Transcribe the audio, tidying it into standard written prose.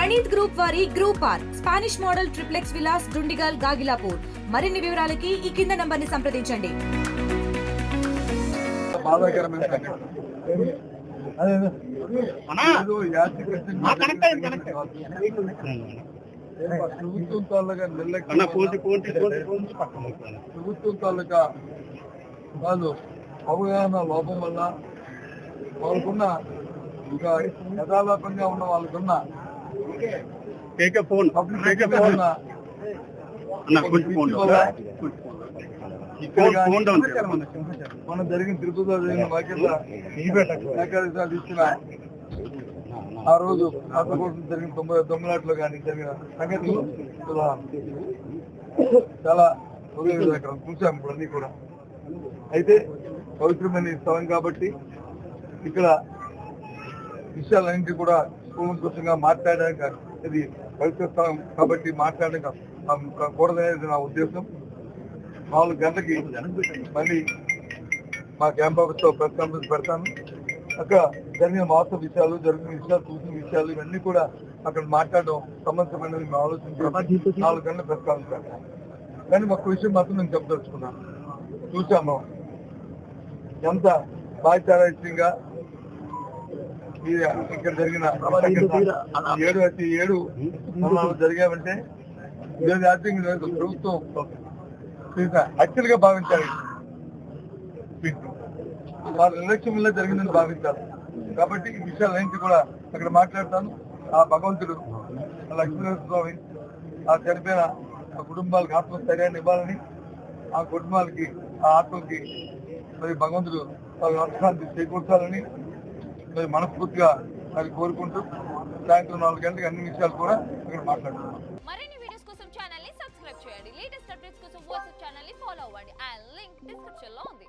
Praneeth group వారి group R Spanish model triplex villas Dundigal Gagillapur. మరిన్ని వివరాలకి ఈ కింద నంబర్ ని సంప్రదించండి. ప్రభుత్వం తాలూకా వాళ్ళు అవగాహన లోపం వల్ల వాళ్ళకున్న యథాలాపంగా ఉన్న వాళ్ళకున్న మన జరిగిన తిరుపతిలో జరిగిన వ్యాఖ్యలు ఇచ్చిన ఆ రోజు కోసం జరిగిన దొంగలాట్లో కానీ జరిగిన సంగతులు చాలా చూసాం ఇప్పుడు అన్ని కూడా. అయితే పవిత్రమైన స్థలం కాబట్టి ఇక్కడ విషయాలన్నింటి కూడా కూలంకషంగా మాట్లాడడానికి, ఇది పవిత్ర స్థలం కాబట్టి మాట్లాడడానికి కూడదనేది నా ఉద్దేశం. 4 గంటలకి మళ్ళీ మా క్యాంప్ ఆఫీస్లో ప్రెస్ కాన్ఫరెన్స్ పెడతాను. అక్కడ జరిగిన వాస్తవ విషయాలు, జరిగిన విషయాలు, చూసిన విషయాలు ఇవన్నీ కూడా అక్కడ మాట్లాడడం సమస్యమైనది మేము ఆలోచించి 4 గంటల ప్రెస్ కాన్ఫరెన్స్ పెడతాను. కానీ ఒక్క విషయం మాత్రం నేను చెప్పదలుచుకున్నాను. చూసాము ఎంత బాధ్యతారహితంగా ఇక్కడ జరిగిన 7 జరిగామంటే ప్రభుత్వం హత్యలుగా భావించాలి, వాళ్ళ నిర్లక్ష్యంలో జరిగిందని భావించాలి. కాబట్టి ఈ విషయాలన్నింటి కూడా అక్కడ మాట్లాడతాను. ఆ భగవంతుడు లక్ష్మీనరసింహ స్వామి ఆ చనిపోయిన కుటుంబాలకు ఆత్మస్థైర్యాన్ని ఇవ్వాలని, ఆ కుటుంబాలకి ఆ ఆత్మకి మరి భగవంతుడు అర్థశాంతి చేకూర్చాలని మరి మనస్ఫూర్తిగా అది కోరుకుంటూ సాయంత్రం 4 గంటలకు అన్ని విషయాలు కూడా అక్కడ మాట్లాడుతున్నాం. మరిన్ని వీడియోస్ కోసం ఛానల్ ని సబ్స్క్రైబ్ చేయండి. లేటెస్ట్ అప్డేట్స్ కోసం వాట్సాప్ ఛానల్ ని ఫాలో అవ్వండి. ఆ లింక్ డిస్క్రిప్షన్ లో ఉంది.